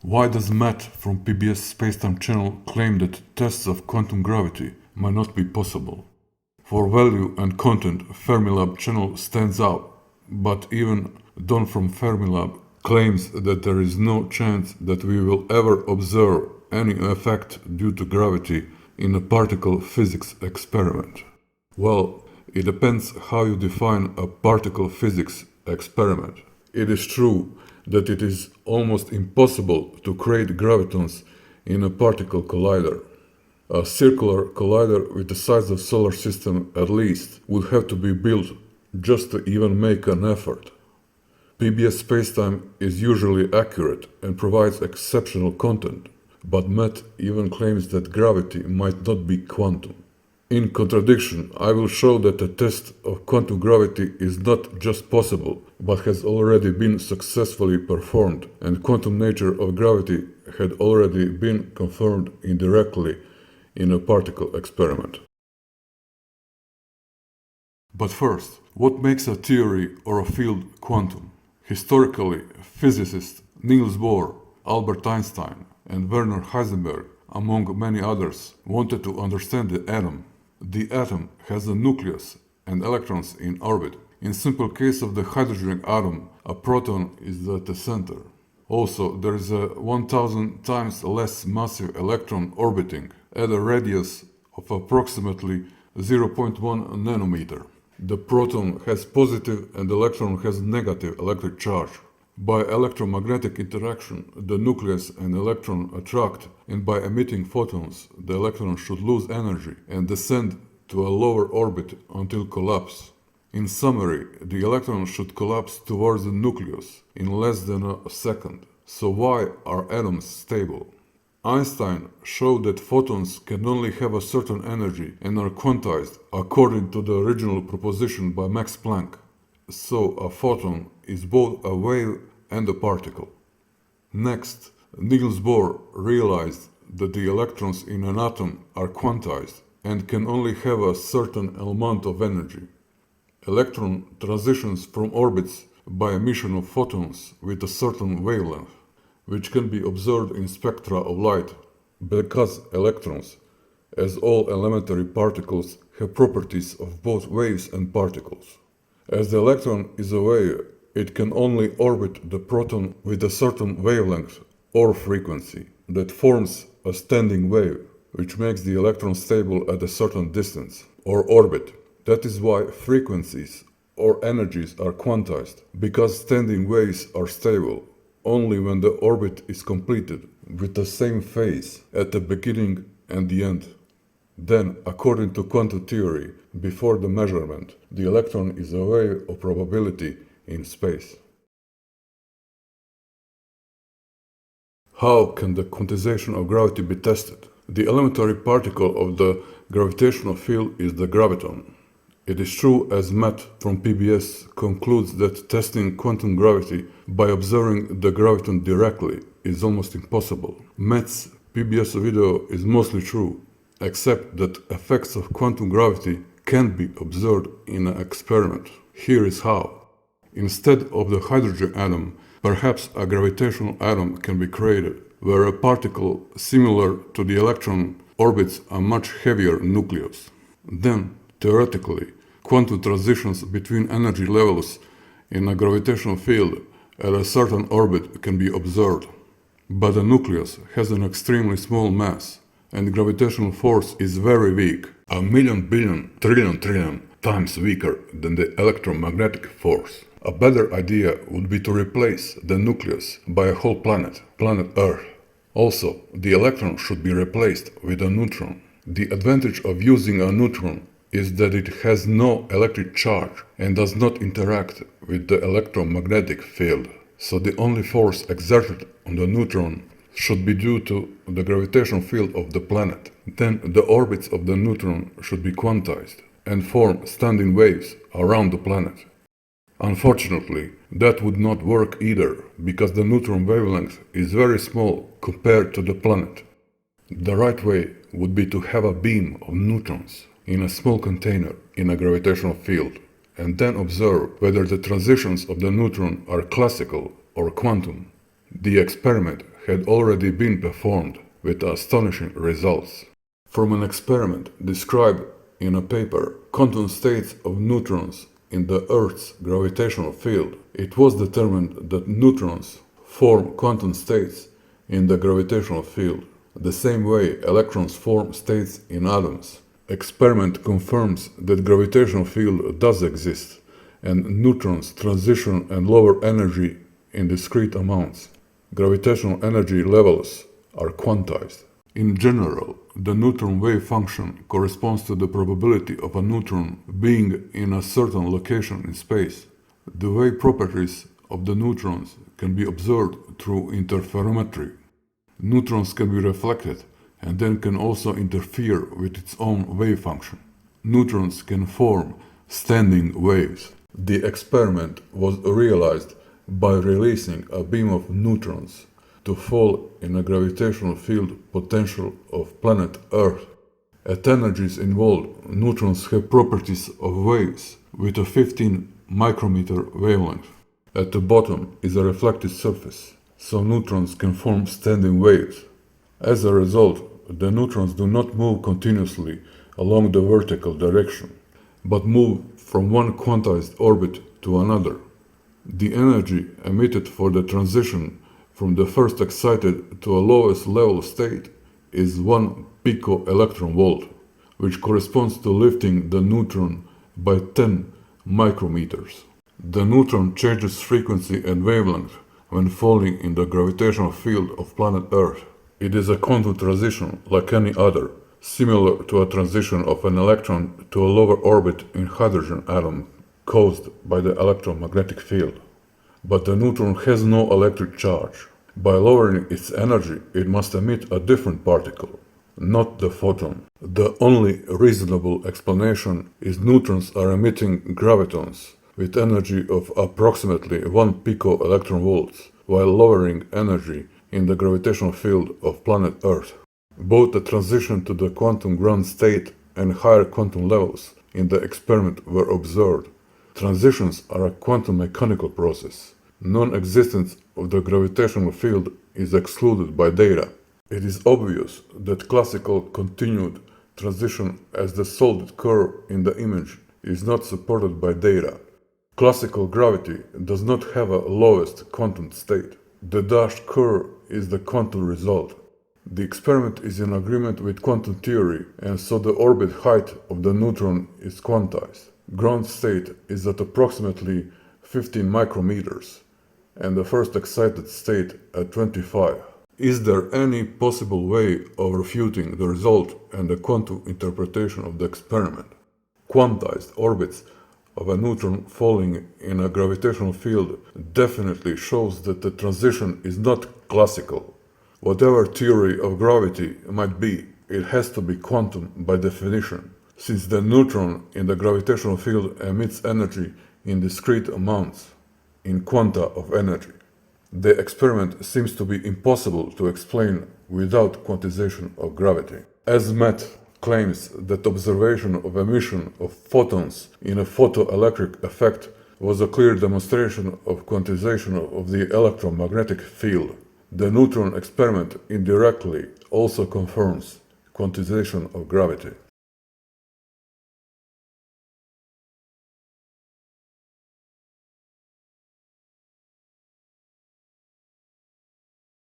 Why does Matt from PBS Spacetime channel claim that tests of quantum gravity might not be possible? For value and content, Fermilab channel stands out, but even Don from Fermilab claims that there is no chance that we will ever observe any effect due to gravity in a particle physics experiment. Well, it depends how you define a particle physics experiment. It is true that it is almost impossible to create gravitons in a particle collider. A circular collider with the size of solar system at least would have to be built just to even make an effort. PBS spacetime is usually accurate and provides exceptional content, but Matt even claims that gravity might not be quantum. In contradiction, I will show that a test of quantum gravity is not just possible, but has already been successfully performed, and quantum nature of gravity had already been confirmed indirectly in a particle experiment. But first, what makes a theory or a field quantum? Historically, physicists Niels Bohr, Albert Einstein, and Werner Heisenberg, among many others, wanted to understand the atom. The atom has a nucleus and electrons in orbit. In simple case of the hydrogen atom, a proton is at the center. Also, there is a 1000 times less massive electron orbiting at a radius of approximately 0.1 nanometer. The proton has positive and the electron has negative electric charge. By electromagnetic interaction, the nucleus and electron attract, and by emitting photons, the electron should lose energy and descend to a lower orbit until collapse. In summary, the electron should collapse towards the nucleus in less than a second. So why are atoms stable? Einstein showed that photons can only have a certain energy and are quantized according to the original proposition by Max Planck. So a photon is both a wave and a particle. Next, Niels Bohr realized that the electrons in an atom are quantized and can only have a certain amount of energy. Electron transitions from orbits by emission of photons with a certain wavelength, which can be observed in spectra of light, because electrons, as all elementary particles, have properties of both waves and particles. As the electron is a wave, it can only orbit the proton with a certain wavelength or frequency that forms a standing wave, which makes the electron stable at a certain distance, or orbit. That is why frequencies or energies are quantized, because standing waves are stable only when the orbit is completed with the same phase at the beginning and the end. Then, according to quantum theory, before the measurement, the electron is a wave of probability in space. How can the quantization of gravity be tested? The elementary particle of the gravitational field is the graviton. It is true, as Matt from PBS concludes, that testing quantum gravity by observing the graviton directly is almost impossible. Matt's PBS video is mostly true, except that effects of quantum gravity can be observed in an experiment. Here is how. Instead of the hydrogen atom, perhaps a gravitational atom can be created, where a particle similar to the electron orbits a much heavier nucleus. Then, theoretically, quantum transitions between energy levels in a gravitational field at a certain orbit can be observed. But the nucleus has an extremely small mass, and gravitational force is very weak, a million billion trillion times weaker than the electromagnetic force. A better idea would be to replace the nucleus by a whole planet Earth. Also, the electron should be replaced with a neutron. The advantage of using a neutron is that it has no electric charge and does not interact with the electromagnetic field. So the only force exerted on the neutron should be due to the gravitational field of the planet. Then the orbits of the neutron should be quantized and form standing waves around the planet. Unfortunately, that would not work either, because the neutron wavelength is very small compared to the planet. The right way would be to have a beam of neutrons in a small container in a gravitational field, and then observe whether the transitions of the neutron are classical or quantum. The experiment had already been performed with astonishing results. From an experiment described in a paper, quantum states of neutrons in the Earth's gravitational field, it was determined that neutrons form quantum states in the gravitational field, the same way electrons form states in atoms. Experiment confirms that gravitational field does exist, and neutrons transition and lower energy in discrete amounts. Gravitational energy levels are quantized. In general, the neutron wave function corresponds to the probability of a neutron being in a certain location in space. The wave properties of the neutrons can be observed through interferometry. Neutrons can be reflected and then can also interfere with its own wave function. Neutrons can form standing waves. The experiment was realized by releasing a beam of neutrons to fall in a gravitational field potential of planet Earth. At energies involved, neutrons have properties of waves with a 15 micrometer wavelength. At the bottom is a reflected surface, so neutrons can form standing waves. As a result, the neutrons do not move continuously along the vertical direction, but move from one quantized orbit to another. The energy emitted for the transition from the first excited to a lowest level state is 1 pico-electron-volt, which corresponds to lifting the neutron by 10 micrometers. The neutron changes frequency and wavelength when falling in the gravitational field of planet Earth. It is a quantum transition like any other, similar to a transition of an electron to a lower orbit in hydrogen atom caused by the electromagnetic field. But the neutron has no electric charge. By lowering its energy, it must emit a different particle, not the photon. The only reasonable explanation is neutrons are emitting gravitons with energy of approximately 1 pico-electron-volts, while lowering energy in the gravitational field of planet Earth. Both the transition to the quantum ground state and higher quantum levels in the experiment were observed. Transitions are a quantum mechanical process. Non-existence of the gravitational field is excluded by data. It is obvious that classical continued transition as the solid curve in the image is not supported by data. Classical gravity does not have a lowest quantum state. The dashed curve is the quantum result. The experiment is in agreement with quantum theory, and so the orbit height of the neutron is quantized. Ground state is at approximately 15 micrometers, and the first excited state at 25. Is there any possible way of refuting the result and the quantum interpretation of the experiment? Quantized orbits of a neutron falling in a gravitational field definitely shows that the transition is not classical. Whatever theory of gravity might be, it has to be quantum by definition, since the neutron in the gravitational field emits energy in discrete amounts, in quanta of energy. The experiment seems to be impossible to explain without quantization of gravity. As Matt claims that observation of emission of photons in a photoelectric effect was a clear demonstration of quantization of the electromagnetic field. The neutron experiment indirectly also confirms quantization of gravity.